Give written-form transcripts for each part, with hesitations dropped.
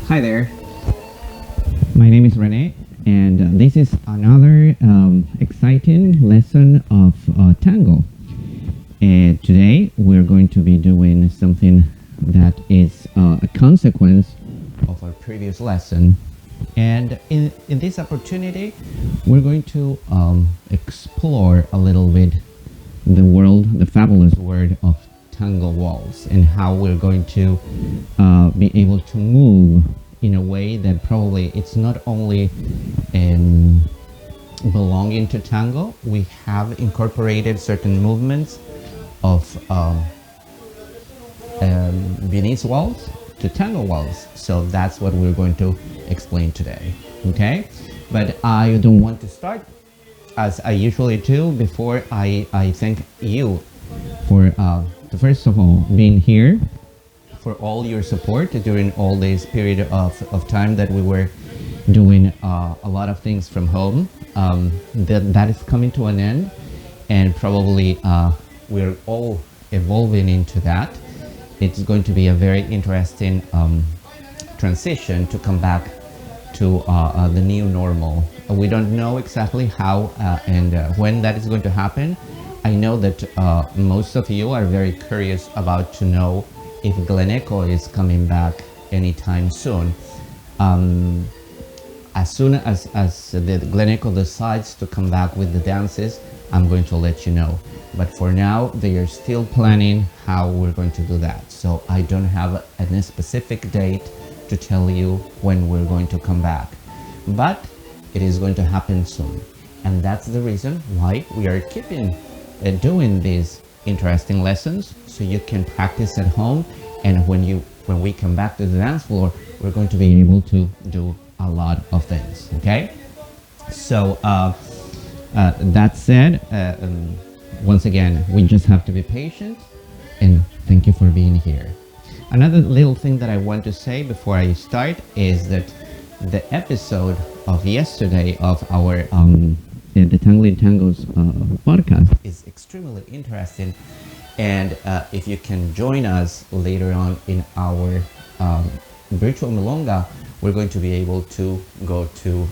Hi there. My name is Rene, and this is another exciting lesson of Tango. And today we're going to be doing something that is a consequence of our previous lesson. And in this opportunity, we're going to explore a little bit the fabulous world of Tango waltz, and how we're going to be able to move in a way that probably it's not only belonging to tango. We have incorporated certain movements of Viennese waltz to tango waltz. So that's what we're going to explain today. Okay, but I don't want to start as I usually do before I thank you for first of all being here, for all your support during all this period of time that we were doing a lot of things from home. That is coming to an end, and probably we're all evolving into that. It's going to be a very interesting transition to come back to the new normal. We don't know exactly how and when that is going to happen. I know that most of you are very curious about to know if Gleneco is coming back anytime soon. As soon as the Gleneco decides to come back with the dances, I'm going to let you know. But for now, they are still planning how we're going to do that. So I don't have a specific date to tell you when we're going to come back. But it is going to happen soon. And that's the reason why we are keeping doing these interesting lessons, so you can practice at home, and when we come back to the dance floor, we're going to be able to do a lot of things. Okay, so that said, once again, we just have to be patient, and thank you for being here. Another little thing that I want to say before I start is that the episode of yesterday of our the Tango in Tangos podcast is extremely interesting, and if you can join us later on in our virtual milonga, we're going to be able to go to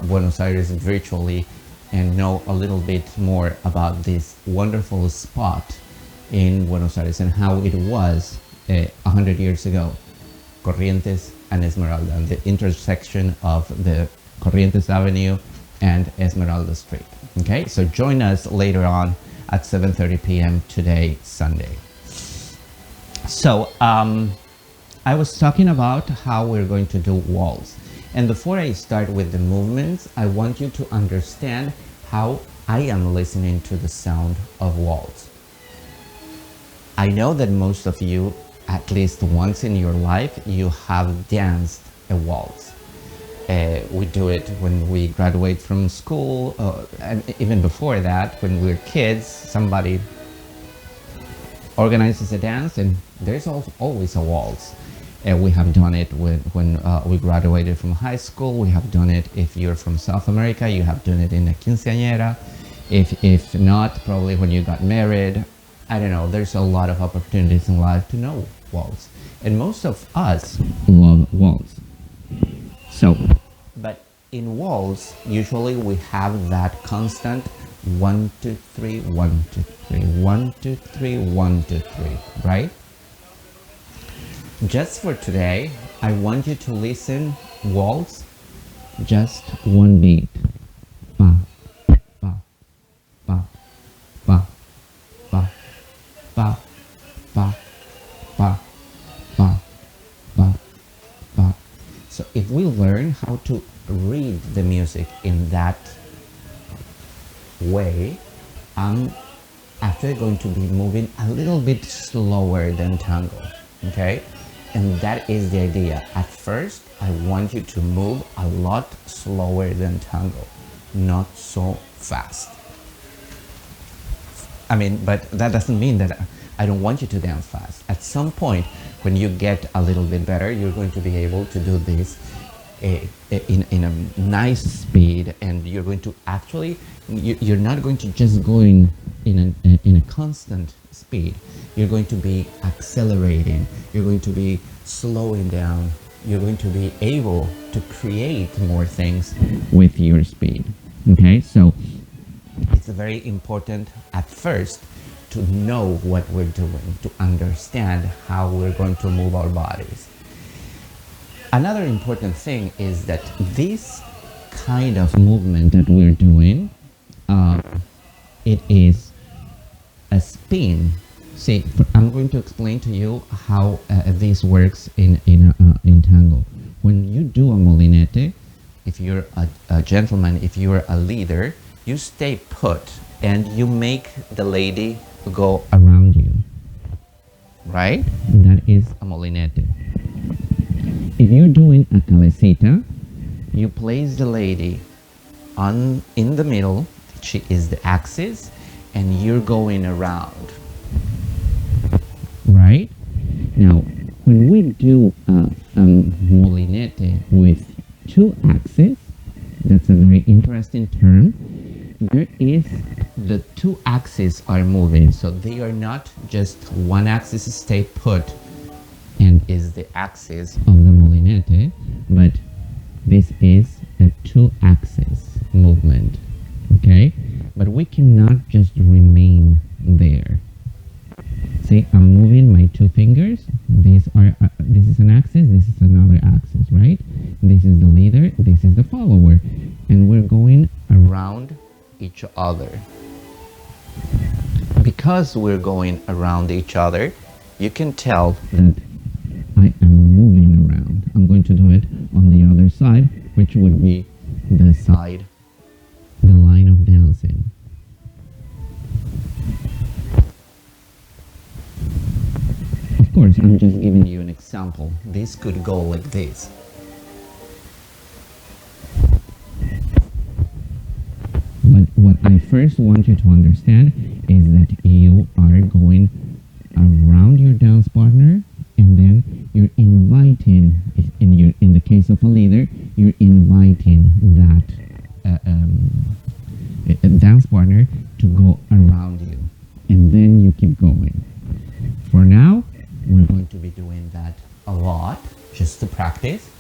Buenos Aires virtually and know a little bit more about this wonderful spot in Buenos Aires and how it was 100 years ago, Corrientes and Esmeralda, and the intersection of the Corrientes Avenue and Esmeralda Street. Okay, so join us later on at 7:30 p.m. today, Sunday. So I was talking about how we're going to do waltz, and before I start with the movements, I want you to understand how I am listening to the sound of waltz. I know that most of you, at least once in your life, you have danced a waltz. We do it when we graduate from school, and even before that, when we're kids, somebody organizes a dance and there's always a waltz. We have done it when we graduated from high school. We have done it if you're from South America. You have done it in a quinceañera. If not, probably when you got married. I don't know. There's a lot of opportunities in life to know waltz, and most of us love waltz. So, but in waltz, usually we have that constant 1, 2, 3, 1, 2, 3, 1, 2, 3, 1, 2, 3, right? Just for today, I want you to listen waltz, just one beat. Ba, ba, ba, ba, ba, ba, ba, ba, ba, ba, ba. So if we learn how to read the music in that way, I'm actually going to be moving a little bit slower than tango, okay? And that is the idea. At first, I want you to move a lot slower than tango, not so fast. I mean, but that doesn't mean that I don't want you to dance fast. At some point, when you get a little bit better, you're going to be able to do this in a nice speed, and you're going to actually, you're not going to just go in a constant speed. You're going to be accelerating. You're going to be slowing down you're going to be able to create more things with your speed. Okay, so it's very important at first to know what we're doing, to understand how we're going to move our bodies. Another important thing is that this kind of movement that we're doing, it is a spin. See, I'm going to explain to you how this works in tango. When you do a molinete, if you're a gentleman, if you're a leader, you stay put and you make the lady go around you, right? That is a molinete. If you're doing a cabecita, you place the lady in the middle, she is the axis, and you're going around, right? Now, when we do a molinete with two axes, that's a very interesting term. There is the two axes are moving, so they are not just one axis stay put and is the axis of the molinete, but this is a two axis movement, okay? But we cannot just remain there. See, I'm moving my two fingers. These are this is an axis, this is another axis, right? This is the leader, this is the follower, and we're going around each other. Because we're going around each other, you can tell that I am moving around. I'm going to do it on the other side, which would be the side, the line of dancing. Of course, I'm just giving you an example. This could go like this. But what I first want you to understand is that you are going around your dance partner, and then you're inviting, in the case of a leader, you're inviting that dance partner to go around you, and then you keep going. For now, we're going to be doing that a lot, just to practice,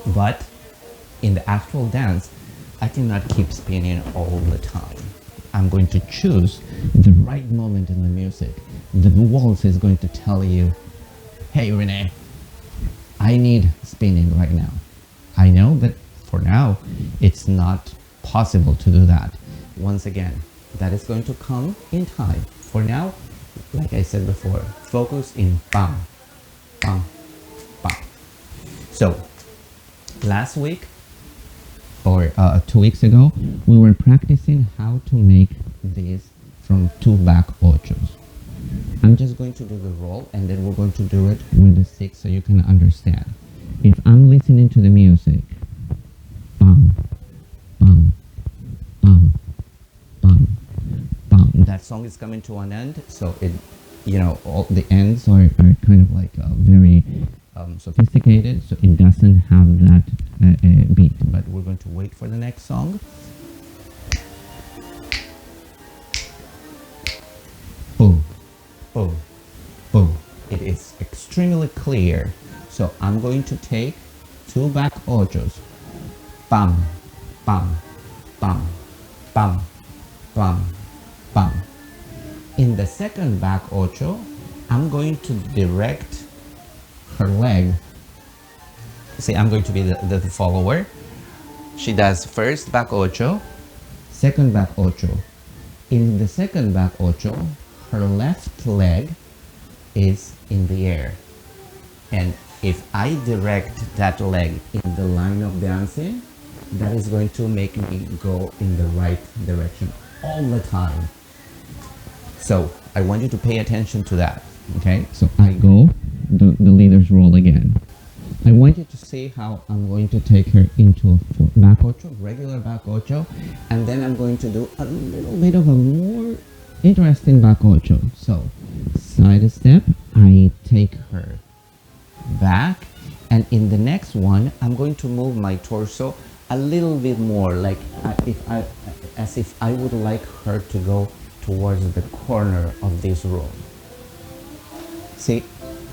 but in the actual dance, I cannot keep spinning all the time. I'm going to choose the right moment in the music. The waltz is going to tell you, hey Renee, I need spinning right now. I know that for now, it's not possible to do that. Once again, that is going to come in time. For now, like I said before, focus in bam, bam, bam. So, last week, or 2 weeks ago, we were practicing how to make this from two back ochos. I'm just going to do the roll, and then we're going to do it with the six so you can understand. If I'm listening to the music, bum, bum, bum, bum, bum, that song is coming to an end, so it, all the ends are kind of like very sophisticated, so it doesn't have that beat, but we're going to wait for the next song. Boom, boom, boom. It is extremely clear. So I'm going to take two back ochos. Bam, bam, bam, bam, bam, bam. In the second back ocho, I'm going to direct her leg. See, I'm going to be the follower. She does first back ocho, second back ocho. In the second back ocho, her left leg is in the air. And if I direct that leg in the line of dancing, that is going to make me go in the right direction all the time. So I want you to pay attention to that, okay? So I go the leader's roll again. I want you to see how I'm going to take her into a back ocho, regular back ocho, and then I'm going to do a little bit of a more interesting back ocho. So side step, I take her back, and in the next one, I'm going to move my torso a little bit more, like as if I would like her to go towards the corner of this room. See,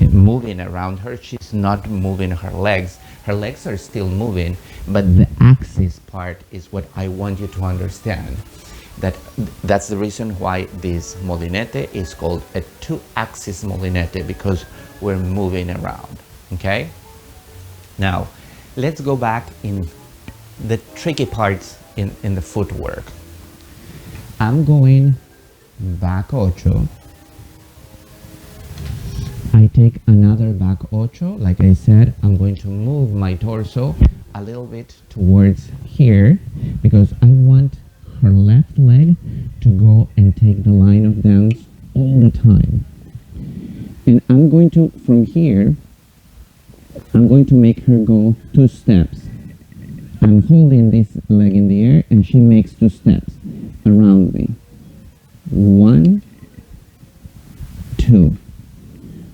moving around her. She's not moving her legs. Her legs are still moving, but the axis part is what I want you to understand. That's the reason why this molinete is called a two-axis molinete, because we're moving around, okay? Now, let's go back in the tricky parts in the footwork. I'm going back ocho. I take another back ocho. Like I said, I'm going to move my torso a little bit towards here because I want her left leg to go and take the line of dance all the time. And I'm going to, from here, I'm going to make her go 2 steps. I'm holding this leg in the air and she makes 2 steps around me. 1, 2.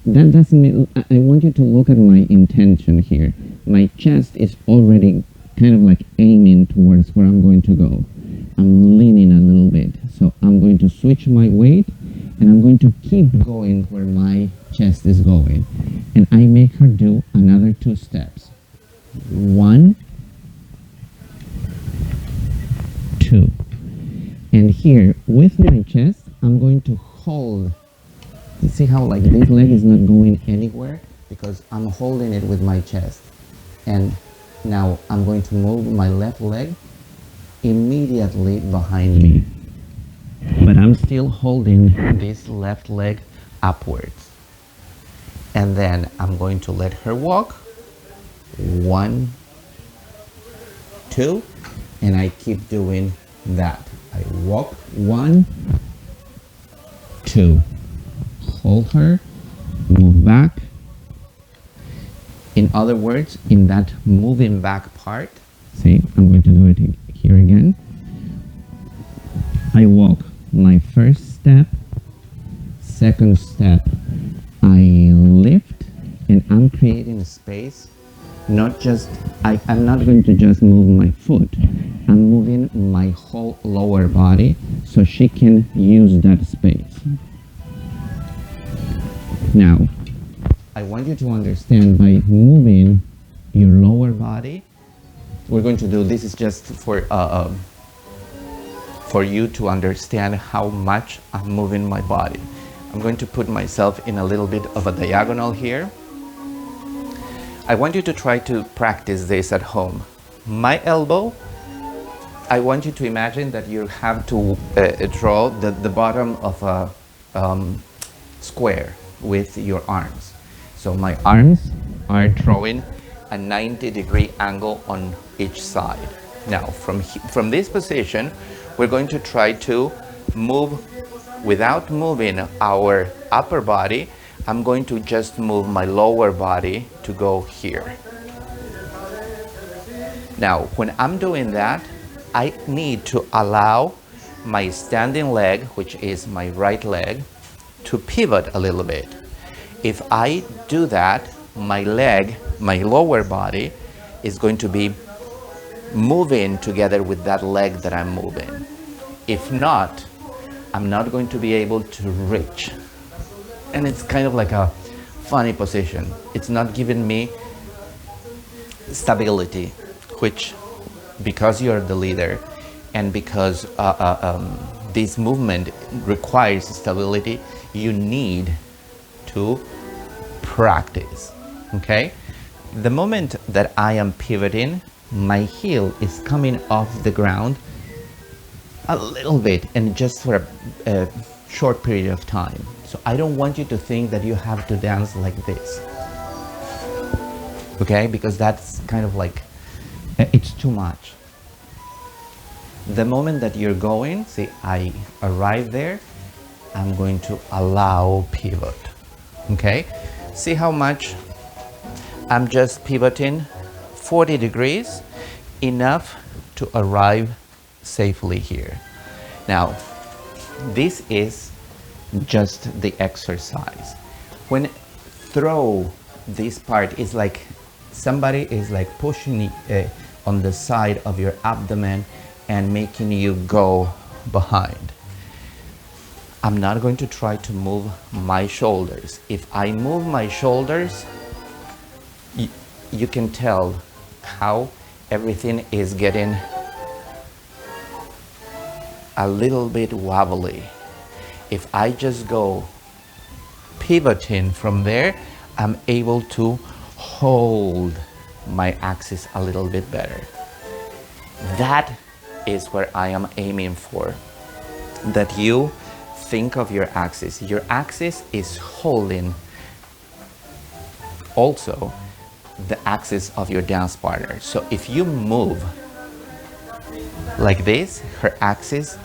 That doesn't mean, I want you to look at my intention here. My chest is already kind of like aiming towards where I'm going to go. I'm leaning a little bit. So I'm going to switch my weight and I'm going to keep going where my chest is going. And I make her do another 2 steps. 1, 2. And here, with my chest, I'm going to hold. You see how like this leg is not going anywhere? Because I'm holding it with my chest. And now I'm going to move my left leg immediately behind me. But I'm still holding this left leg upwards. And then I'm going to let her walk. 1, 2, and I keep doing that. I walk 1, 2. Hold her, move back. In other words, in that moving back part, see, I'm going to do it here again. I walk my first step, second step, I lift, and I'm creating a space. Not just, I'm not going to just move my foot. I'm moving my whole lower body so she can use that space. Now, I want you to understand by moving your lower body, we're going to do, this is just for you to understand how much I'm moving my body. I'm going to put myself in a little bit of a diagonal here. I want you to try to practice this at home. My elbow, I want you to imagine that you have to draw the bottom of a square with your arms. So my arms are drawing a 90-degree angle on each side. Now from this position, we're going to try to move without moving our upper body. I'm going to just move my lower body to go here. Now, when I'm doing that, I need to allow my standing leg, which is my right leg, to pivot a little bit. If I do that, my leg, my lower body, is going to be moving together with that leg that I'm moving. If not, I'm not going to be able to reach. And it's kind of like a funny position. It's not giving me stability, which, because you're the leader and because this movement requires stability, you need to practice, okay? The moment that I am pivoting, my heel is coming off the ground a little bit and just for a short period of time. So I don't want you to think that you have to dance like this, okay? Because that's kind of like, it's too much. The moment that you're going, see, I arrive there, I'm going to allow pivot, okay? See how much I'm just pivoting 40 degrees, enough to arrive safely here. Now, this is just the exercise. When throw, this part is like somebody is like pushing on the side of your abdomen and making you go behind. I'm not going to try to move my shoulders. If I move my shoulders, you can tell how everything is getting a little bit wobbly. If I just go pivoting from there, I'm able to hold my axis a little bit better. That is where I am aiming for. That you think of your axis. Your axis is holding also the axis of your dance partner. So if you move like this, her axis,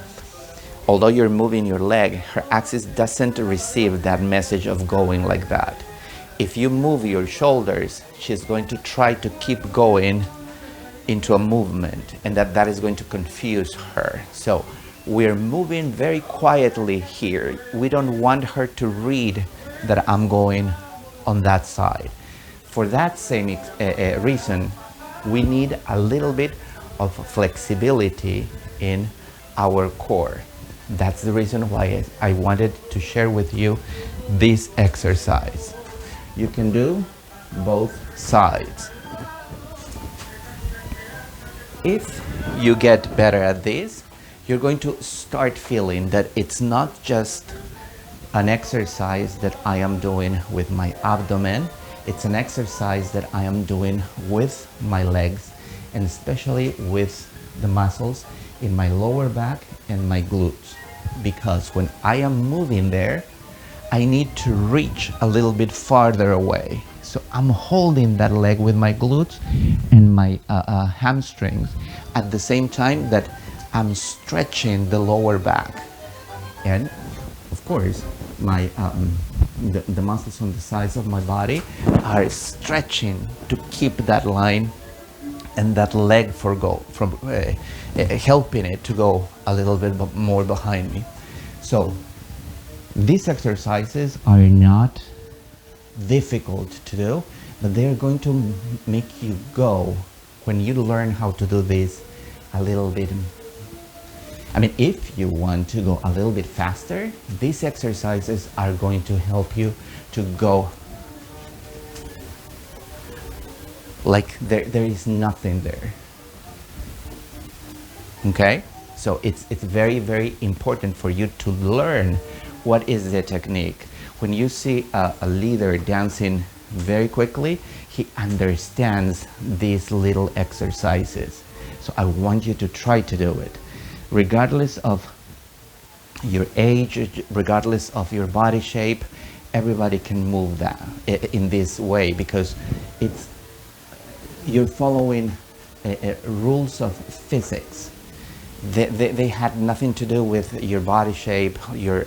although you're moving your leg, her axis doesn't receive that message of going like that. If you move your shoulders, she's going to try to keep going into a movement, and that is going to confuse her. So we're moving very quietly here. We don't want her to read that I'm going on that side. For that same reason, we need a little bit of flexibility in our core. That's the reason why I wanted to share with you this exercise. You can do both sides. If you get better at this, you're going to start feeling that it's not just an exercise that I am doing with my abdomen, it's an exercise that I am doing with my legs, and especially with the muscles in my lower back and my glutes. Because when I am moving there, I need to reach a little bit farther away. So I'm holding that leg with my glutes and my hamstrings at the same time that I'm stretching the lower back. And of course, my the muscles on the sides of my body are stretching to keep that line and that leg helping it to go a little bit more behind me. So these exercises are not difficult to do, but they're going to make you go, when you learn how to do this a little bit. I mean, if you want to go a little bit faster, these exercises are going to help you to go like there is nothing there. Okay? So it's very, very important for you to learn what is the technique. When you see a leader dancing very quickly, he understands these little exercises. So I want you to try to do it. Regardless of your age, regardless of your body shape, everybody can move that in this way, because you're following rules of physics. They had nothing to do with your body shape, your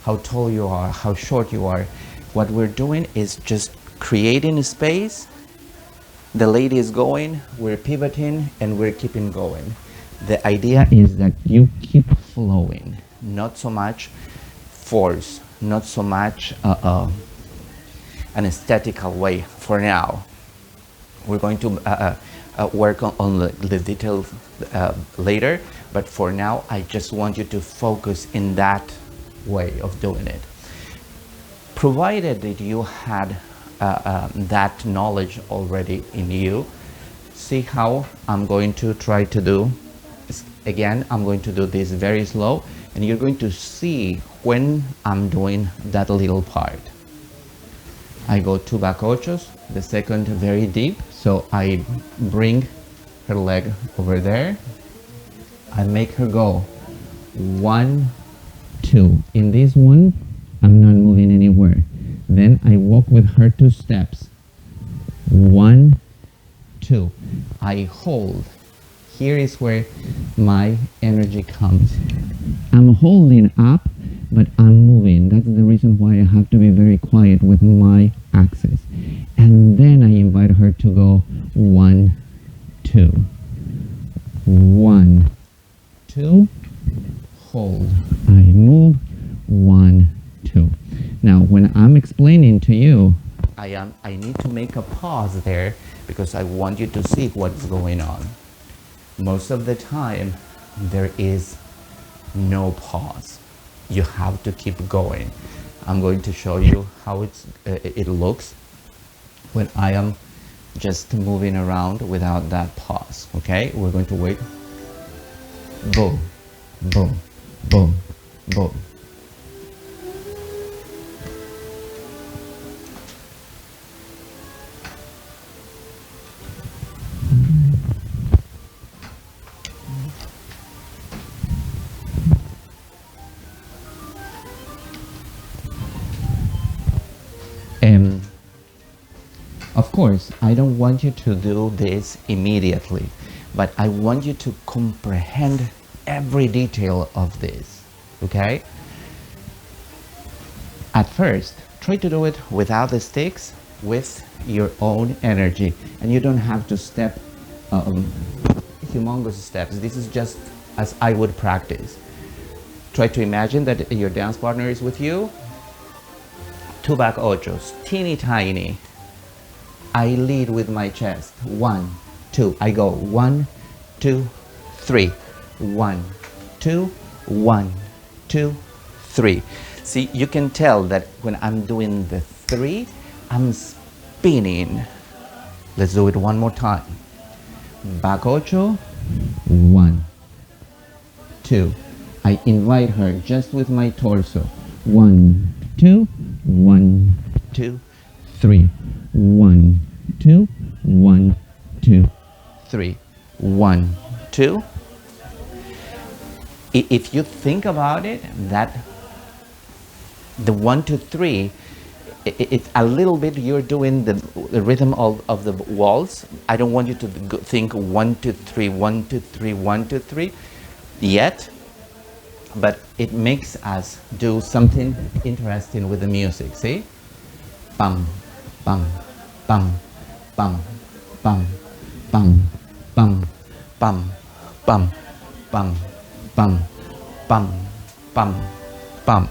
how tall you are, how short you are. What we're doing is just creating a space. The lady is going, we're pivoting, and we're keeping going. The idea is that you keep flowing, not so much force, not so much an aesthetical way for now. We're going to work on the details later, but for now I just want you to focus in that way of doing it. Provided that you had that knowledge already in you, see how I'm going to try to do. Again, I'm going to do this very slow, and you're going to see when I'm doing that little part. I go 2 back ochos, the second very deep, so I bring her leg over there. I make her go 1, 2. In this one, I'm not moving anywhere. Then I walk with her 2 steps. 1, 2. I hold. Here is where my energy comes. I'm holding up, but I'm moving. That's the reason why I have to be very quiet with my axis. And then I invite her to go 1, 2. 1, 2. Hold. I move. 1, 2. Now, when I'm explaining to you, I need to make a pause there because I want you to see what's going on. Most of the time, there is no pause. You have to keep going. I'm going to show you how it looks when I am just moving around without that pause. Okay, we're going to wait. Boom, boom, boom, boom. Of course, I don't want you to do this immediately, but I want you to comprehend every detail of this, okay? At first, try to do it without the sticks, with your own energy, and you don't have to step humongous steps. This is just as I would practice. Try to imagine that your dance partner is with you. Two back ochos, teeny tiny. I lead with my chest. 1, 2. I go 1, 2, 3. 1, 2, 1, 2, 3. See, you can tell that when I'm doing the 3, I'm spinning. Let's do it one more time. Back ocho. 1, 2. I invite her just with my torso. 1, 2, 1, 2, 3. 1, 2, 1, 2, 3. 1, 2. If you think about it, that the 1, 2, 3, it's a little bit, you're doing the rhythm of the waltz. I don't want you to think 1, 2, 3, 1, 2, 3, 1, 2, 3 yet, but it makes us do something interesting with the music. See? Bum, bum, bum, bum, bum, bum, bum, bum, bum, bum, bum, bum, bum, bum.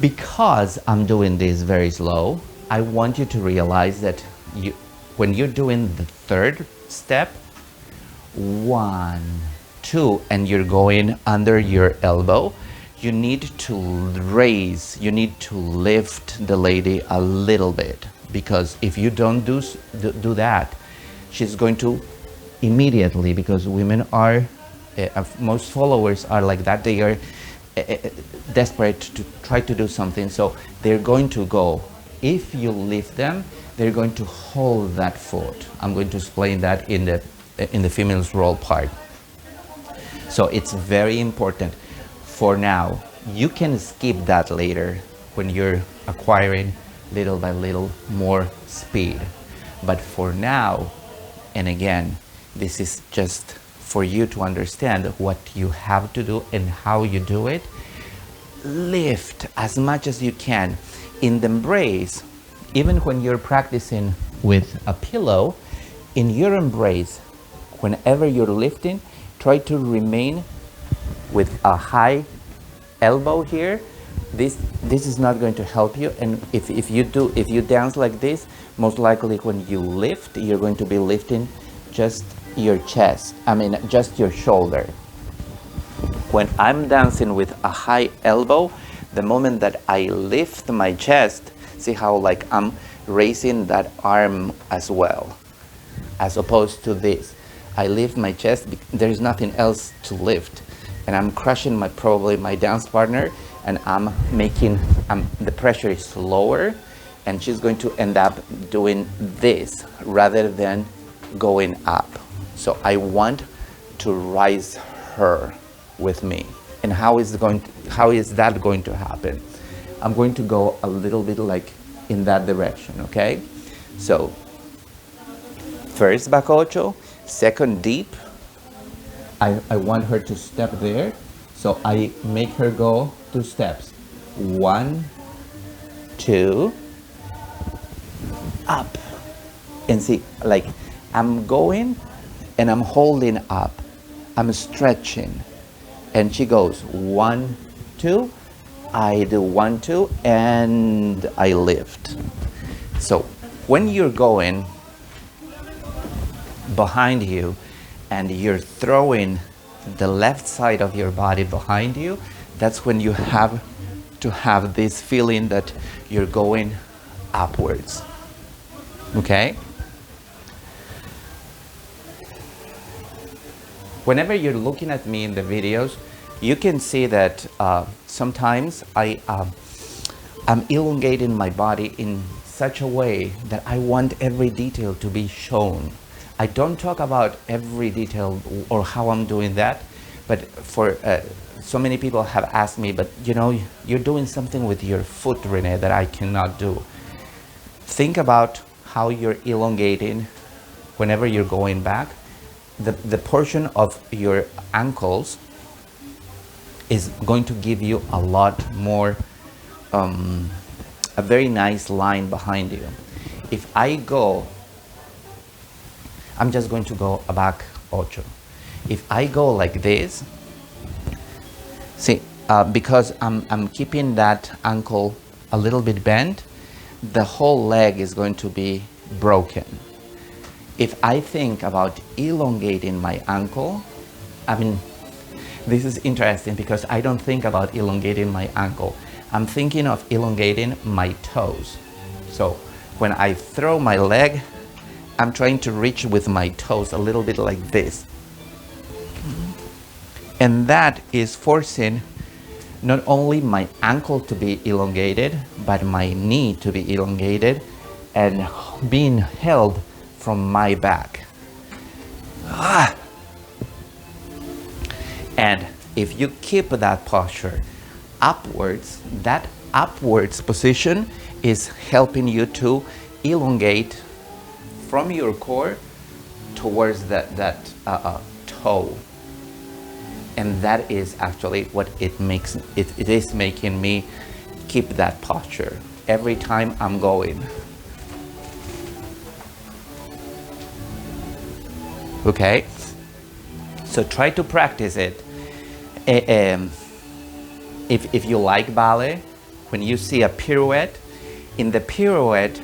Because I'm doing this very slow, I want you to realize that when you're doing the third step, 1, 2, and you're going under your elbow, you need to raise, you need to lift the lady a little bit, because if you don't do that, she's going to immediately, because women are, most followers are like that, they are desperate to try to do something, so they're going to go. If you lift them, they're going to hold that foot. I'm going to explain that in the female's role part. So it's very important. For now, you can skip that later when you're acquiring little by little more speed. But for now, and again, this is just for you to understand what you have to do and how you do it. Lift as much as you can. In the embrace, even when you're practicing with a pillow, in your embrace, whenever you're lifting, try to remain with a high elbow here. This is not going to help you, and if you dance like this, most likely when you lift, you're going to be lifting just your chest, just your shoulder. When I'm dancing with a high elbow, the moment that I lift my chest, see how like I'm raising that arm as well, as opposed to this. I lift my chest, there's nothing else to lift, and I'm crushing probably my dance partner, and I'm making, the pressure is lower, and she's going to end up doing this rather than going up. So I want to rise her with me. And how is that going to happen? I'm going to go a little bit like in that direction, okay? So first back ocho, second deep. I want her to step there, so I make her go 2 steps. 1, 2, up. And see, like I'm going and I'm holding up, I'm stretching, and she goes 1, 2, I do 1, 2, and I lift. So when you're going behind you and you're throwing the left side of your body behind you, that's when you have to have this feeling that you're going upwards. Okay? Whenever you're looking at me in the videos, you can see that sometimes I'm elongating my body in such a way that I want every detail to be shown. I don't talk about every detail or how I'm doing that, but for so many people have asked me, but you know, you're doing something with your foot, Renee, that I cannot do. Think about how you're elongating whenever you're going back. The portion of your ankles is going to give you a lot more, a very nice line behind you. If I go, I'm just going to go a back ocho. If I go like this, see, because I'm keeping that ankle a little bit bent, the whole leg is going to be broken. If I think about elongating my ankle, I mean, this is interesting because I don't think about elongating my ankle. I'm thinking of elongating my toes. So when I throw my leg, I'm trying to reach with my toes a little bit like this. And that is forcing not only my ankle to be elongated, but my knee to be elongated and being held from my back. And if you keep that posture upwards, that upwards position is helping you to elongate from your core towards that toe. And that is actually what it makes, it is making me keep that posture every time I'm going. Okay, so try to practice it. If you like ballet, when you see a pirouette, in the pirouette,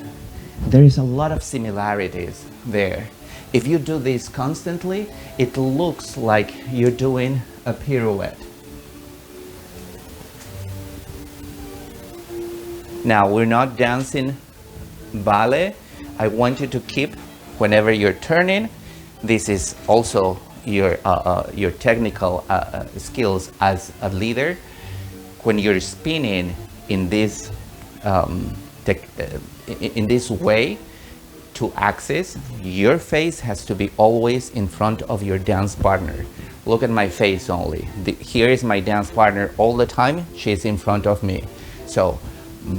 there is a lot of similarities there. If you do this constantly, it looks like you're doing a pirouette. Now, we're not dancing ballet. I want you to keep, whenever you're turning, this is also your technical skills as a leader. When you're spinning in this way to axis, your face has to be always in front of your dance partner. Look at my face only. Here is my dance partner all the time. She's in front of me. So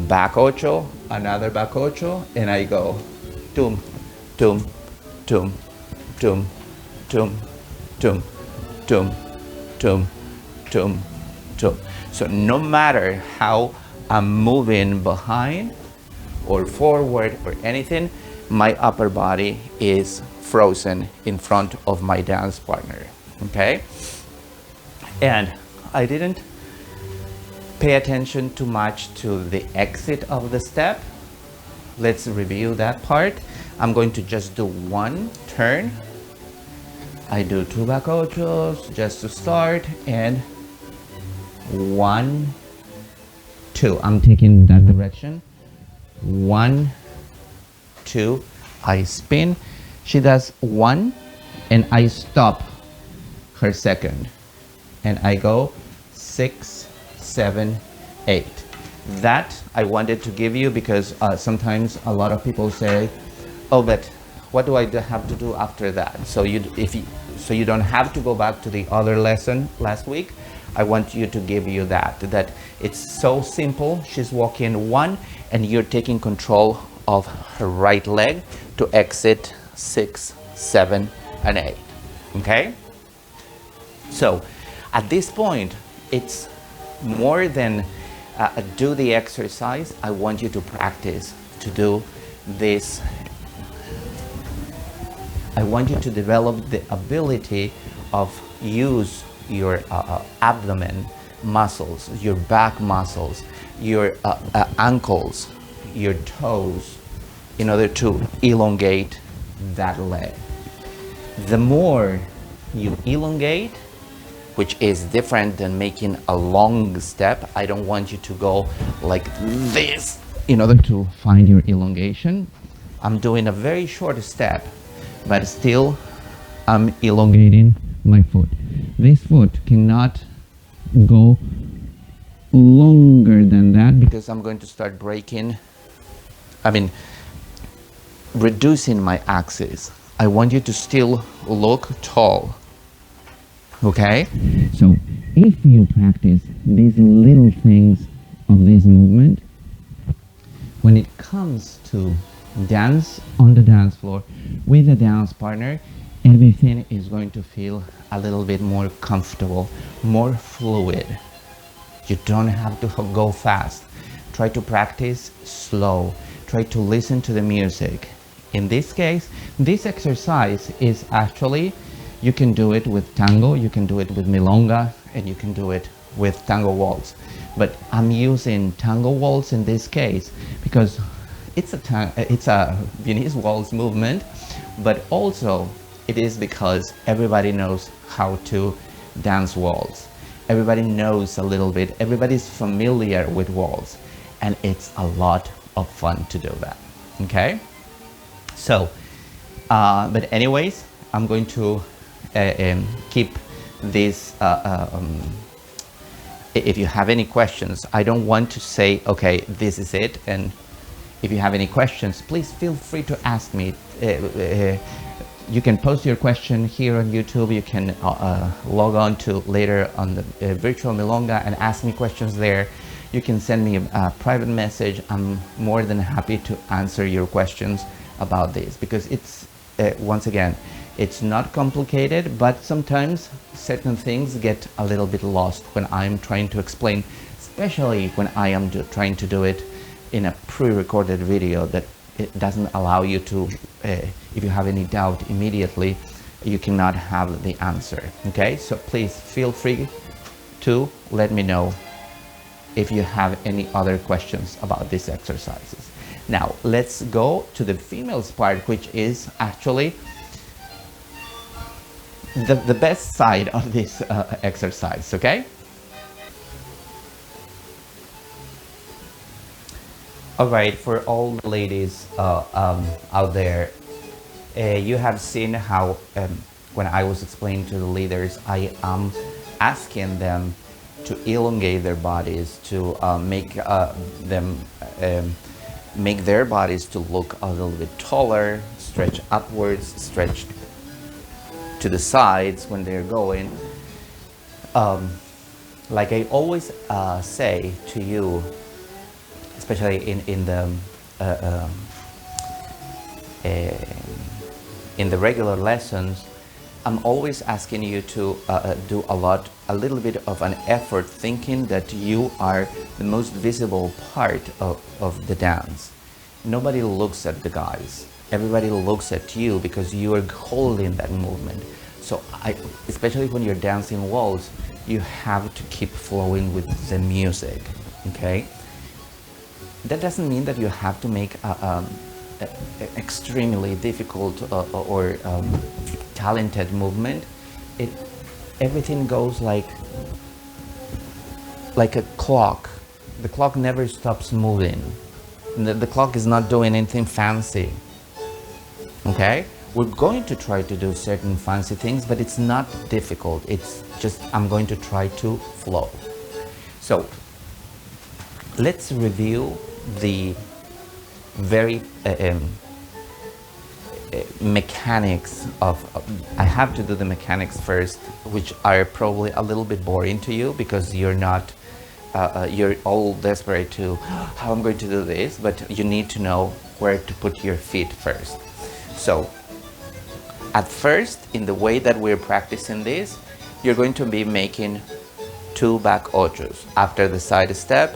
back ocho, another back ocho, and I go tum, tum, tum, tum, tum, tum, tum, tum, tum, tum. So no matter how I'm moving behind or forward or anything, my upper body is frozen in front of my dance partner. Okay? And I didn't pay attention too much to the exit of the step. Let's review that part. I'm going to just do one turn. I do two back ochos just to start, and 1, 2. I'm taking that direction. 1, 2. I spin. She does 1, and I stop her second, and I go 6, 7, 8. That I wanted to give you because sometimes a lot of people say, "Oh, but what do I have to do after that?" So you don't have to go back to the other lesson last week. I want you to give you that it's so simple. She's walking 1, and you're taking control of her right leg to exit 6, 7, and 8. Okay? So at this point, it's more than do the exercise. I want you to practice to do this. I want you to develop the ability of use your abdomen muscles, your back muscles, your ankles, your toes, in order to elongate that leg. The more you elongate, which is different than making a long step. I don't want you to go like this in order to find your elongation. I'm doing a very short step, but still I'm elongating my foot. This foot cannot go longer than that because I'm going to start reducing my axis. I want you to still look tall. Okay? So if you practice these little things of this movement, when it comes to dance on the dance floor with a dance partner, everything is going to feel a little bit more comfortable, more fluid. You don't have to go fast. Try to practice slow. Try to listen to the music. In this case, this exercise is actually, you can do it with tango, you can do it with milonga, and you can do it with tango waltz. But I'm using tango waltz in this case because it's a Viennese waltz movement, but also it is because everybody knows how to dance waltz. Everybody knows a little bit, everybody's familiar with waltz, and it's a lot of fun to do that, okay? So, but anyways, I'm going to keep this, if you have any questions, I don't want to say, okay, this is it, and if you have any questions, please feel free to ask me. You can post your question here on YouTube. You can log on to later on the virtual milonga and ask me questions there. You can send me a private message. I'm more than happy to answer your questions about this because it's, once again, it's not complicated, but sometimes certain things get a little bit lost when I'm trying to explain, especially when I am trying to do it in a pre-recorded video that it doesn't allow you to, if you have any doubt immediately, you cannot have the answer, okay? So please feel free to let me know if you have any other questions about these exercises. Now, let's go to the females part, which is actually the best side of this exercise, okay? All right, for all the ladies out there, you have seen how when I was explaining to the leaders, I am asking them to elongate their bodies, to make their bodies to look a little bit taller, stretch upwards, stretch to the sides when they're going. Like I always say to you, especially in the regular lessons, I'm always asking you to do a little bit of an effort, thinking that you are the most visible part of the dance. Nobody looks at the guys. Everybody looks at you because you are holding that movement. So especially when you're dancing waltz, you have to keep flowing with the music, okay? That doesn't mean that you have to make a extremely difficult or talented movement. Everything goes like a clock. The clock never stops moving. The clock is not doing anything fancy. Okay? We're going to try to do certain fancy things, but it's not difficult. It's just I'm going to try to flow. So let's review the very mechanics of I have to do the mechanics first, which are probably a little bit boring to you because you're not you're all desperate to how I'm going to do this, but you need to know where to put your feet first. So at first, in the way that we're practicing this, you're going to be making 2 back ochos. After the side step,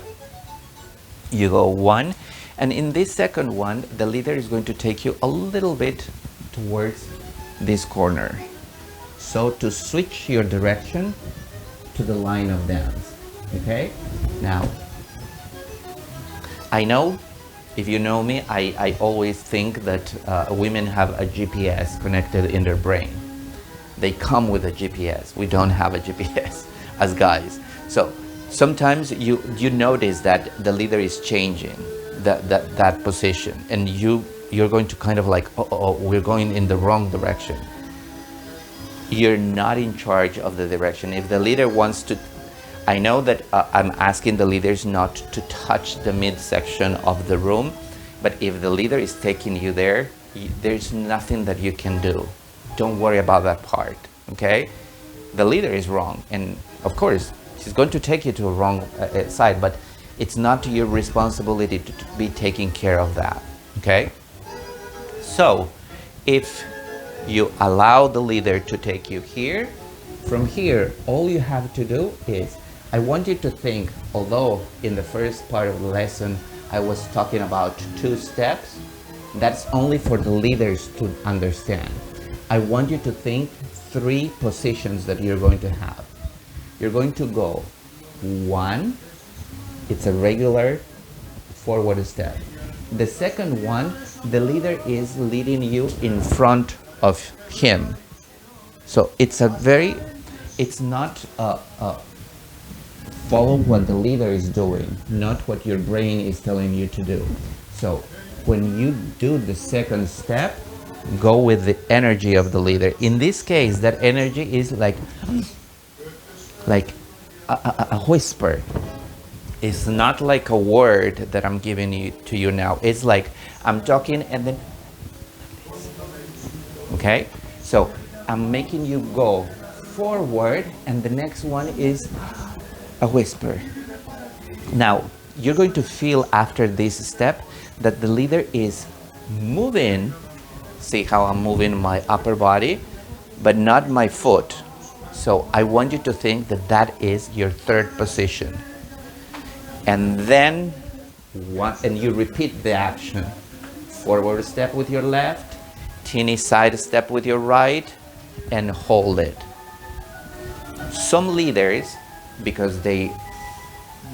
you go 1, and in this second one, the leader is going to take you a little bit towards this corner. So to switch your direction to the line of dance, okay? Now, I know, if you know me, I always think that women have a GPS connected in their brain. they come with a GPS. We don't have a GPS as guys. So sometimes you notice that the leader is changing that position, and you're going to kind of like, oh, we're going in the wrong direction. You're not in charge of the direction. If the leader wants to, I know that I'm asking the leaders not to touch the midsection of the room, but if the leader is taking you there, there's nothing that you can do. Don't worry about that part, okay? The leader is wrong, and of course, she's going to take you to a wrong side, but it's not your responsibility to be taking care of that, okay? So, if you allow the leader to take you here, from here, all you have to do is, I want you to think, although in the first part of the lesson, I was talking about 2 steps, that's only for the leaders to understand. I want you to think 3 positions that you're going to have. You're going to go 1, it's a regular forward step. The second one, the leader is leading you in front of him. So it's not follow what the leader is doing, not what your brain is telling you to do. So when you do the second step, go with the energy of the leader. In this case, that energy is like a whisper. It's not like a word that I'm giving to you now. It's like I'm talking and then, okay? So I'm making you go forward, and the next one is a whisper. Now, you're going to feel after this step that the leader is moving. See how I'm moving my upper body, but not my foot. So I want you to think that that is your third position. And then and you repeat the action. Forward step with your left, teeny side step with your right, and hold it. Some leaders, because they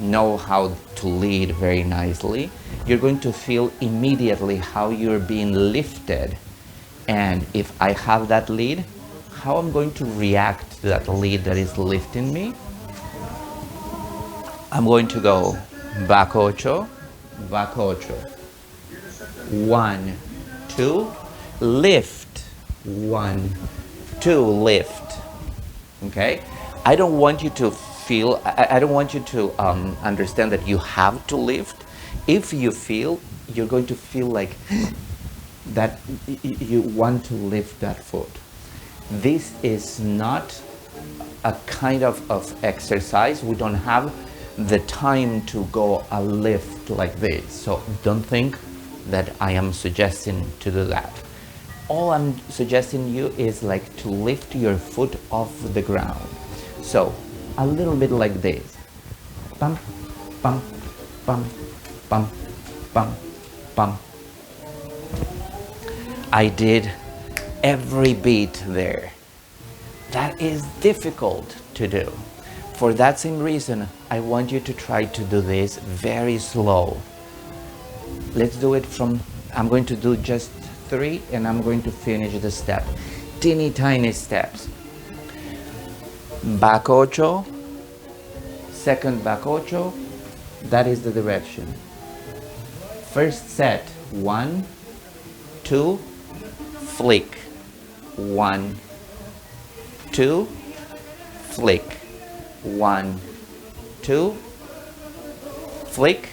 know how to lead very nicely, you're going to feel immediately how you're being lifted. And if I have that lead, how I'm going to react to that lead that is lifting me. I'm going to go back ocho, 1, 2, lift, 1, 2, lift. Okay? I don't want you to feel, I don't want you to understand that you have to lift. If you feel, you're going to feel like that you want to lift that foot. This is not a kind of exercise. We don't have the time to go a lift like this. So don't think that I am suggesting to do that. All I'm suggesting you is like to lift your foot off the ground. So a little bit like this. Bum, bum, bum, bum, bum, bum. I did every beat there. That is difficult to do. For that same reason, I want you to try to do this very slow. Let's do it from, I'm going to do just 3 and I'm going to finish the step. Teeny tiny steps. Back ocho, second back ocho, that is the direction. First set, 1, 2, flick, 1, 2, flick, 1, 2, flick.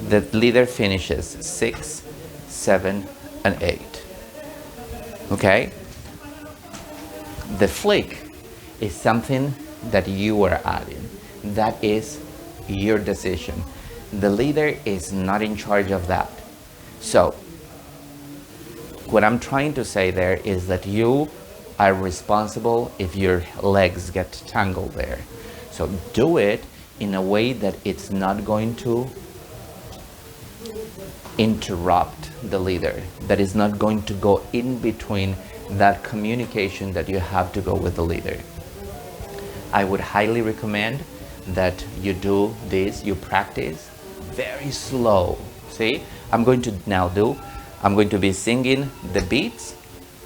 The leader finishes 6, 7, and 8. Okay? The flick is something that you are adding. That is your decision. The leader is not in charge of that. So, what I'm trying to say there is that you are responsible if your legs get tangled there. So do it in a way that it's not going to interrupt the leader, that is not going to go in between that communication that you have to go with the leader. I would highly recommend that you do this, you practice very slow. See, I'm going to be singing the beats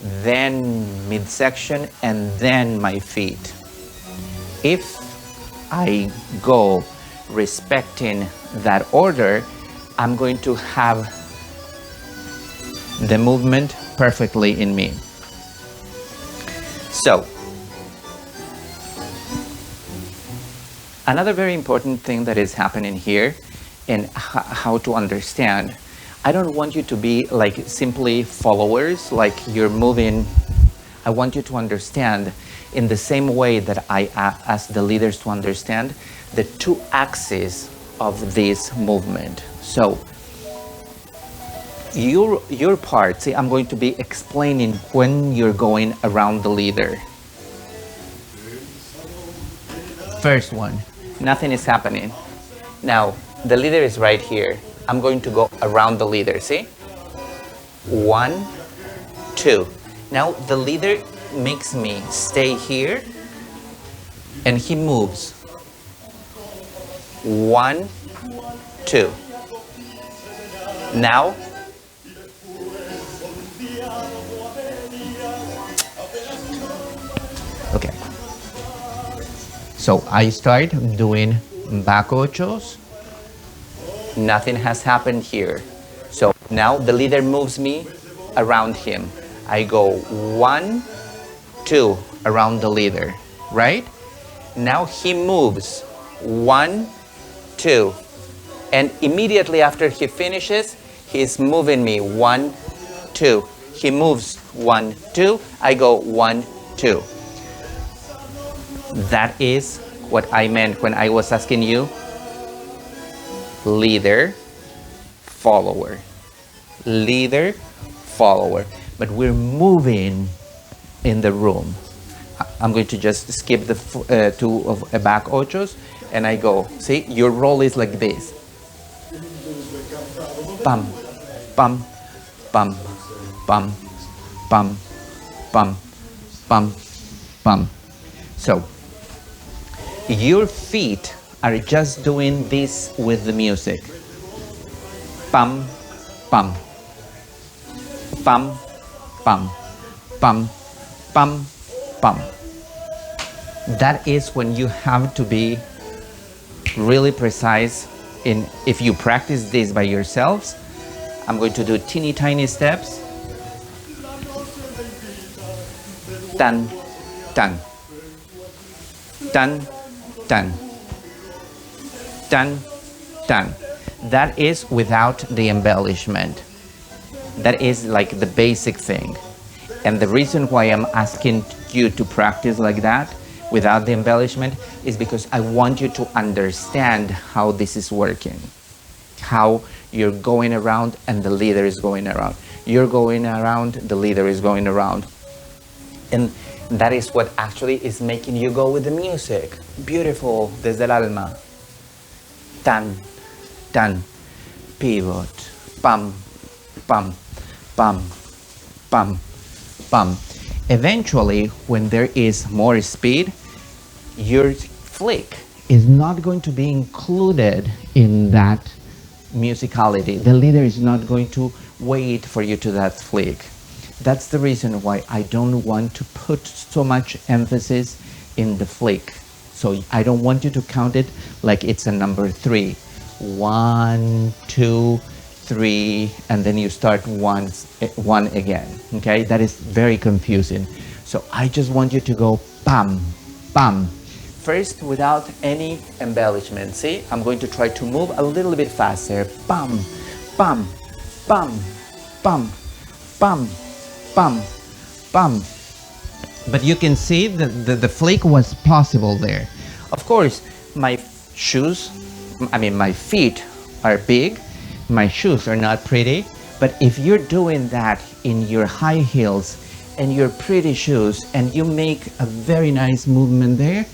then midsection, and then my feet. If I go respecting that order, I'm going to have the movement perfectly in me. So, another very important thing that is happening here and how to understand, I don't want you to be like simply followers, like you're moving. I want you to understand in the same way that I ask the leaders to understand the two axes of this movement. So your part, see, I'm going to be explaining when you're going around the leader. First one, nothing is happening. Now, the leader is right here. I'm going to go around the leader, see? 1, 2. Now, the leader makes me stay here, and he moves. 1, 2. Now, okay. So I start doing back ochos. Nothing has happened here. So now the leader moves me around him. I go 1, 2 around the leader, right? Now he moves 1, 2. And immediately after he finishes, he's moving me 1, 2. He moves 1, 2. I go 1, 2. That is what I meant when I was asking you. Leader, follower. Leader, follower. But we're moving in the room. I'm going to just skip the two of back ochos and I go. See, your role is like this. Bum, bum, bum, bum, bum, bum, bum, bum. So, your feet are just doing this with the music. Bum, bum, bum, bum, bum, bum, bum. That is when you have to be really precise in, if you practice this by yourselves. I'm going to do teeny tiny steps. Dun, dun, dun, dun, dun, dun. That is without the embellishment. That is like the basic thing. And the reason why I'm asking you to practice like that without the embellishment is because I want you to understand how this is working. How you're going around and the leader is going around. You're going around, the leader is going around. And that is what actually is making you go with the music. Beautiful, desde el alma. Tan, tan, pivot, pam, pam, pam, pam, pam. Eventually, when there is more speed, your flick is not going to be included in that musicality. The leader is not going to wait for you to that flick. That's the reason why I don't want to put so much emphasis in the flick. So I don't want you to count it like it's a number 3. 1, 2, 3, and then you start one again. Okay, that is very confusing. So I just want you to go bam, bam. First, without any embellishment. See, I'm going to try to move a little bit faster. Bam, bam, bam, bam, bam, bam, bam. But you can see that the flick was possible there. Of course, my feet are big. My shoes are not pretty. But if you're doing that in your high heels and your pretty shoes and you make a very nice movement there,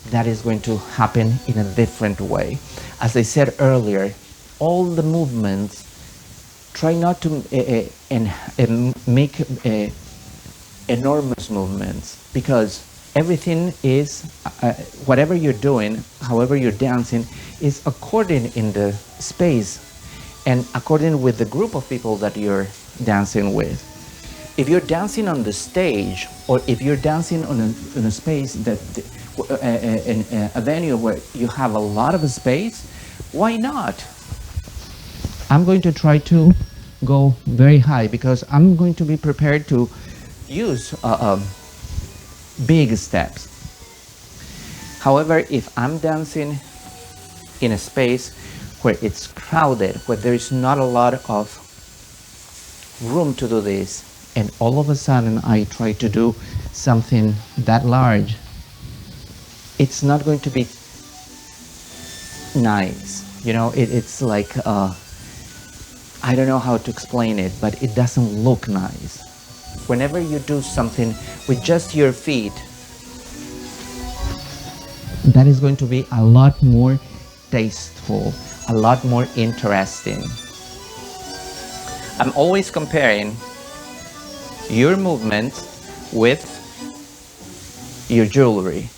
that is going to happen in a different way. As I said earlier, all the movements, try not to make enormous movements, because everything is, whatever you're doing, however you're dancing, is according in the space and according with the group of people that you're dancing with. If you're dancing on the stage, or if you're dancing on a space that, in a venue where you have a lot of space, why not? I'm going to try to go very high because I'm going to be prepared to use big steps. However, if I'm dancing in a space where it's crowded, where there is not a lot of room to do this, and all of a sudden I try to do something that large, it's not going to be nice. You know, it's like, I don't know how to explain it, but it doesn't look nice. Whenever you do something with just your feet, that is going to be a lot more tasteful, a lot more interesting. I'm always comparing your movements with your jewelry.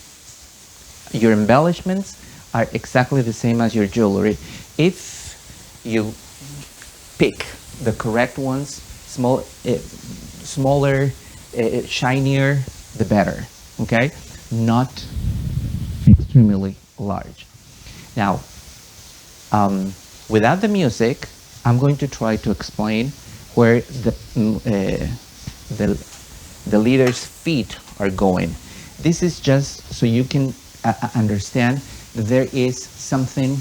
Your embellishments are exactly the same as your jewelry. If you pick the correct ones, smaller, shinier, the better, okay? Not extremely large. Now, without the music, I'm going to try to explain where the leader's feet are going. This is just so you can understand that there is something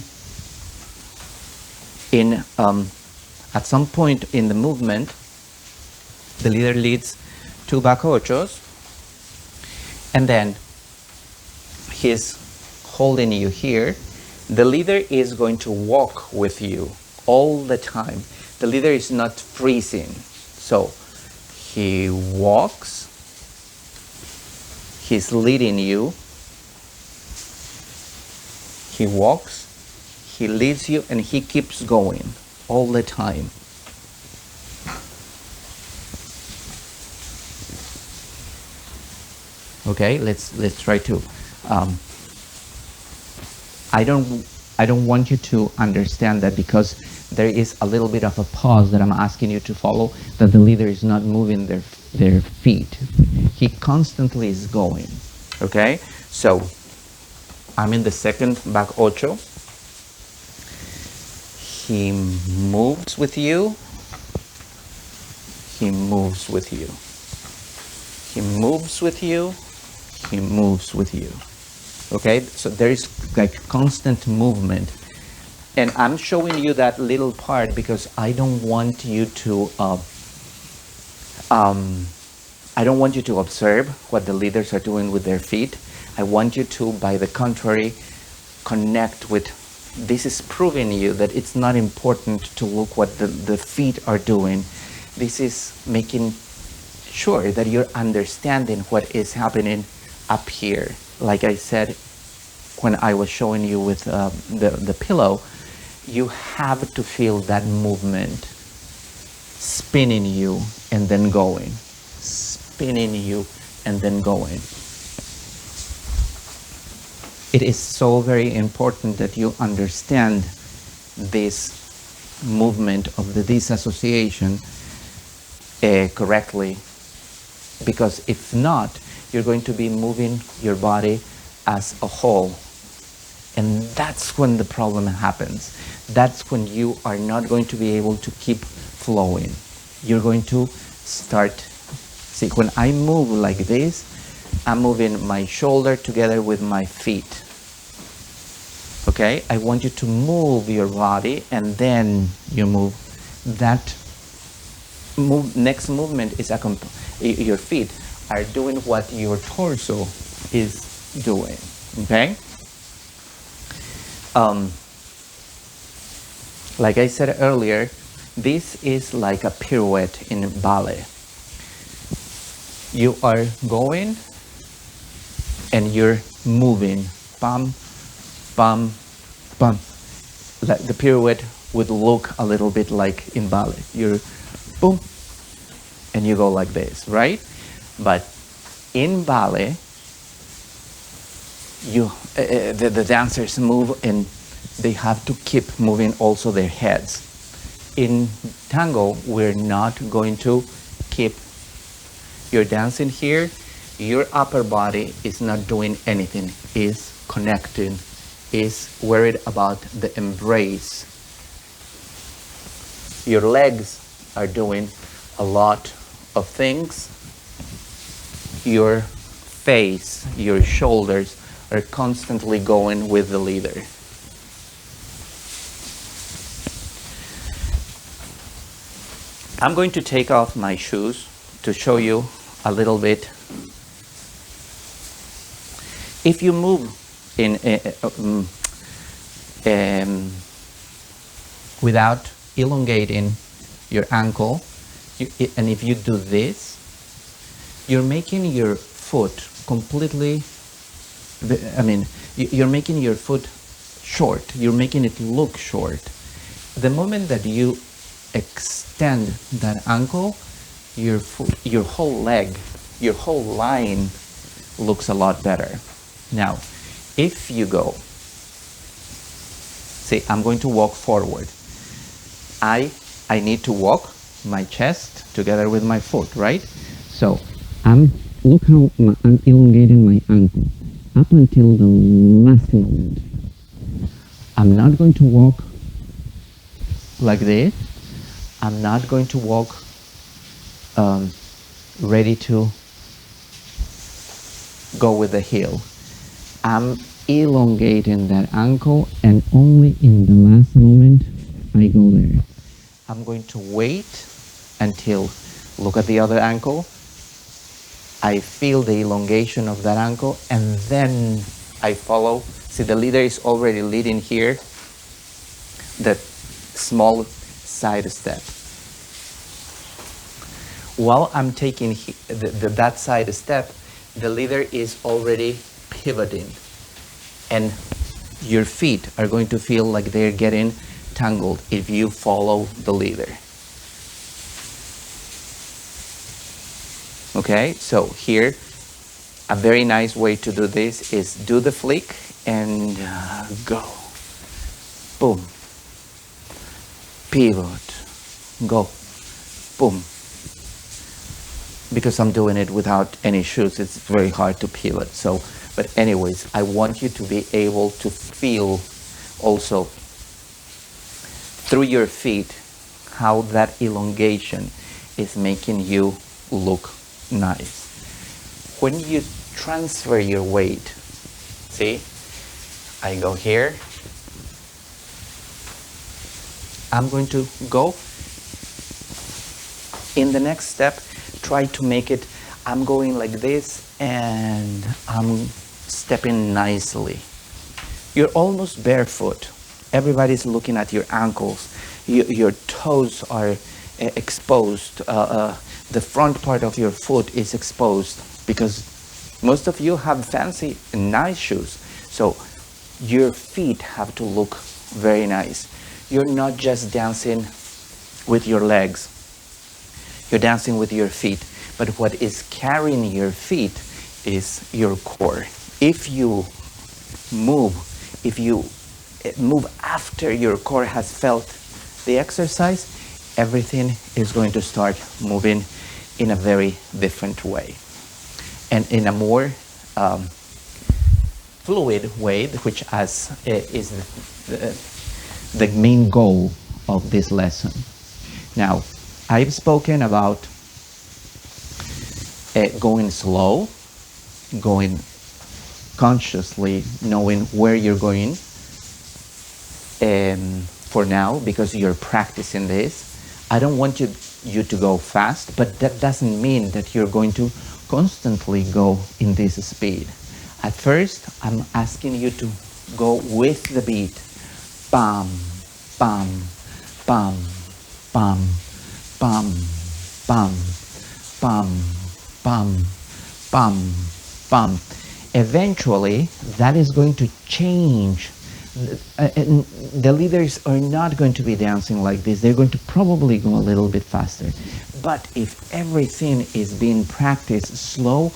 in, at some point in the movement, the leader leads 2 back ochos, and then he's holding you here. The leader is going to walk with you all the time. The leader is not freezing. So he walks, he's leading you, he walks, he leads you, and he keeps going all the time. Okay, let's try to. I don't want you to understand that because there is a little bit of a pause that I'm asking you to follow, that the leader is not moving their feet. He constantly is going. Okay, so I'm in the second back ocho. He moves with you. He moves with you. He moves with you. He moves with you. Okay, so there is like constant movement, and I'm showing you that little part because I don't want you to I don't want you to observe what the leaders are doing with their feet. I want you to, by the contrary, connect with. This is proving you that it's not important to look what the feet are doing. This is making sure that you're understanding what is happening up here. Like I said, when I was showing you with the pillow, you have to feel that movement spinning you and then going, spinning you and then going. It is so very important that you understand this movement of the disassociation correctly, because if not, you're going to be moving your body as a whole, and that's when the problem happens. That's when you are not going to be able to keep flowing. You're going to start, see, when I move like this, I'm moving my shoulder together with my feet. Okay, I want you to move your body and then you move. That next movement is your feet are doing what your torso is doing. Okay, like I said earlier, this is like a pirouette in ballet. You are going and you're moving, bum, bum, bum. Like the pirouette would look a little bit like in ballet. You're boom, and you go like this, right? But in ballet, the dancers move and they have to keep moving also their heads. In tango, we're not going to keep You're dancing here, your upper body is not doing anything, is connecting, is worried about the embrace. Your legs are doing a lot of things. Your face, your shoulders are constantly going with the leader. I'm going to take off my shoes to show you a little bit. If you move in without elongating your ankle, and if you do this, you're making your foot completely, you're making your foot short. You're making it look short. The moment that you extend that ankle, your whole leg, your whole line looks a lot better. Now, if you go, see, I'm going to walk forward. I need to walk my chest together with my foot, right? So look how I'm elongating my ankle up until the last moment. I'm not going to walk like this. I'm not going to walk ready to go with the heel. I'm elongating that ankle, and only in the last moment I go there. I'm going to wait until, look at the other ankle. I feel the elongation of that ankle, and then I follow. See, the leader is already leading here. That small side step. While I'm taking that side step, the leader is already pivoting, and your feet are going to feel like they're getting tangled if you follow the leader. Okay, so here, a very nice way to do this is do the flick and go. Boom. Pivot. Go. Boom. Because I'm doing it without any shoes, it's very hard to pivot. So, but anyways, I want you to be able to feel also through your feet how that elongation is making you look nice. When you transfer your weight, see, I go here, I'm going to go in the next step, try to make it, I'm going like this and I'm stepping nicely. You're almost barefoot. Everybody's looking at your ankles. Your toes are exposed. The front part of your foot is exposed because most of you have fancy, nice shoes. So your feet have to look very nice. You're not just dancing with your legs. You're dancing with your feet. But what is carrying your feet is your core. If you move after your core has felt the exercise, everything is going to start moving in a very different way. And in a more fluid way, which is the main goal of this lesson. Now, I've spoken about going slow, going consciously, knowing where you're going for now, because you're practicing this. I don't want you to go fast, but that doesn't mean that you're going to constantly go in this speed. At first, I'm asking you to go with the beat. Bam, bam, bam, bam, bam, bam, bam, bam, bam, bam. Eventually, that is going to change. The leaders are not going to be dancing like this. They're going to probably go a little bit faster. But if everything is being practiced slow,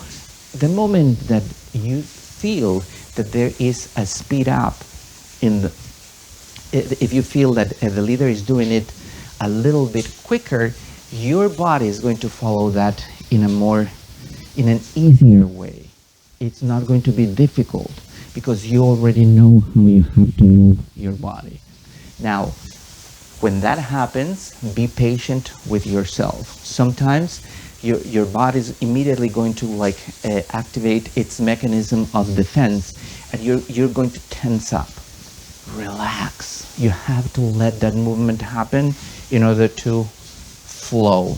the moment that you feel that there is a speed up if you feel that the leader is doing it a little bit quicker, your body is going to follow that in a more in an easier way. It's not going to be difficult because you already know how you have to move your body. Now, when that happens, be patient with yourself. Sometimes your body is immediately going to activate its mechanism of defense, and you're going to tense up. Relax. You have to let that movement happen in order to flow.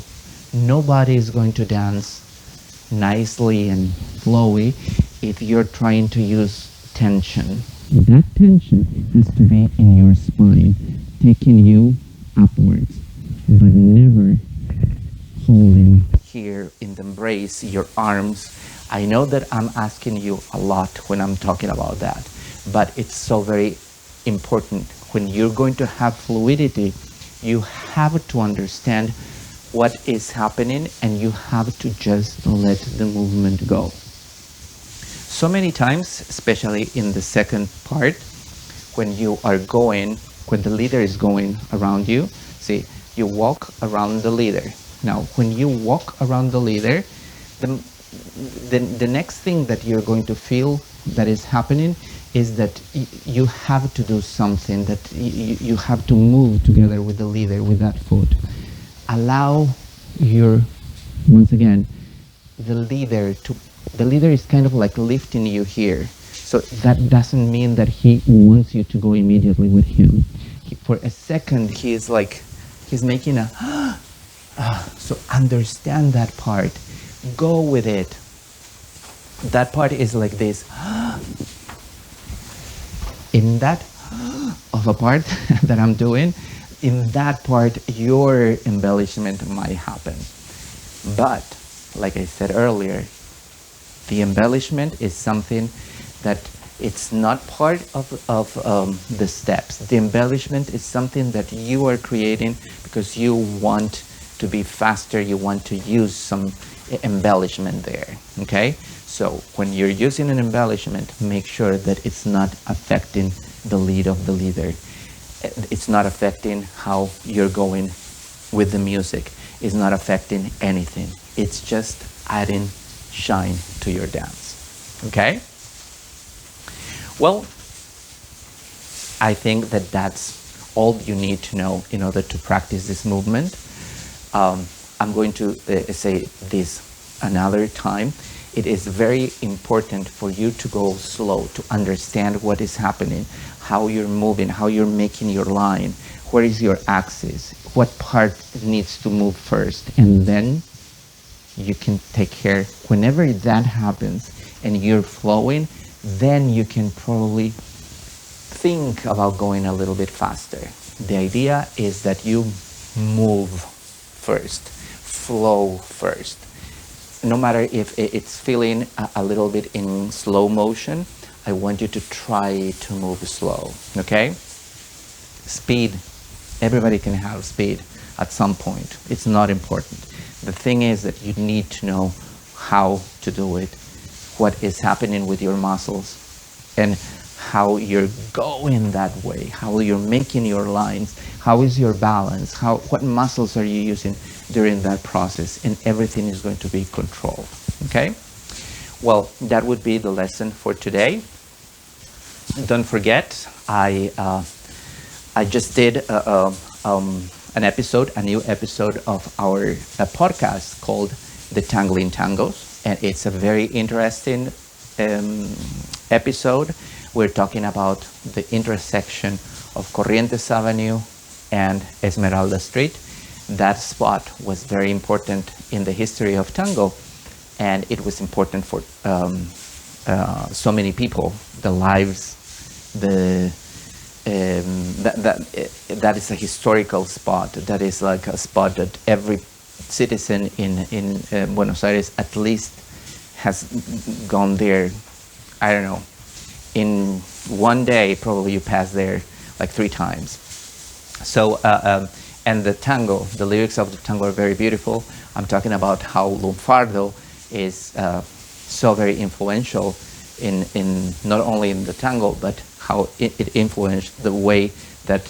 Nobody is going to dance nicely and flowy if you're trying to use tension. That tension has to be in your spine, taking you upwards, but never holding here in the embrace, your arms. I know that I'm asking you a lot when I'm talking about that, but it's so very important. When you're going to have fluidity, you have to understand what is happening, and you have to just let the movement go. So many times, especially in the second part, when you are going, when the leader is going around you, see, you walk around the leader. Now, when you walk around the leader, the next thing that you're going to feel that is happening is that you have to do something, that you have to move together with the leader, with that foot. Allow once again, the leader is kind of like lifting you here. So that doesn't mean that he wants you to go immediately with him. For a second, he's making a, so understand that part. Go with it. That part is like this. In that of a part that I'm doing, in that part, your embellishment might happen. But, like I said earlier, the embellishment is something that it's not part of the steps. The embellishment is something that you are creating because you want to be faster, you want to use some embellishment there, okay? So when you're using an embellishment, make sure that it's not affecting the lead of the leader. It's not affecting how you're going with the music. It's not affecting anything. It's just adding shine to your dance, okay? Well, I think that that's all you need to know in order to practice this movement. I'm going to say this another time. It is very important for you to go slow, to understand what is happening, how you're moving, how you're making your line, where is your axis, what part needs to move first, and then you can take care. Whenever that happens and you're flowing, then you can probably think about going a little bit faster. The idea is that you move first, flow first. No matter if it's feeling a little bit in slow motion, I want you to try to move slow, okay? Speed, everybody can have speed at some point. It's not important. The thing is that you need to know how to do it, what is happening with your muscles, and how you're going that way, how you're making your lines, how is your balance, what muscles are you using during that process, and everything is going to be controlled, okay? Well, that would be the lesson for today. Don't forget, I just did an episode, a new episode of our podcast called The Tangling Tangos, and it's a very interesting episode. We're talking about the intersection of Corrientes Avenue and Esmeralda Street. That spot was very important in the history of tango, and it was important for so many people. The lives, that is a historical spot. That is like a spot that every citizen in Buenos Aires at least has gone there. I don't know. In one day, probably you pass there like 3 times. So, and the tango, the lyrics of the tango are very beautiful. I'm talking about how Lunfardo is so very influential in not only in the tango, but how it influenced the way that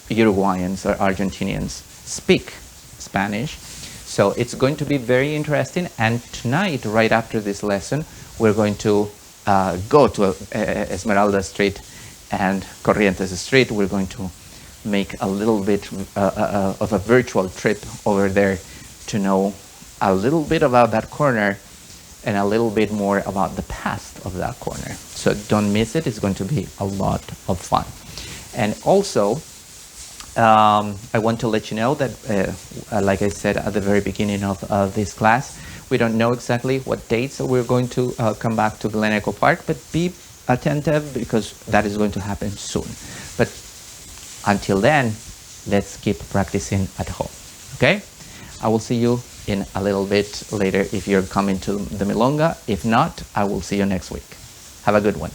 Uruguayans or Argentinians speak Spanish. So it's going to be very interesting. And tonight, right after this lesson, we're going to go to Esmeralda Street and Corrientes Street. We're going to make a little bit of a virtual trip over there to know a little bit about that corner and a little bit more about the past of that corner. So don't miss it. It's going to be a lot of fun. And also, I want to let you know that, like I said at the very beginning of this class, we don't know exactly what dates we're going to come back to Glen Echo Park, but be attentive because that is going to happen soon. But until then, let's keep practicing at home, okay? I will see you in a little bit later if you're coming to the Milonga. If not, I will see you next week. Have a good one.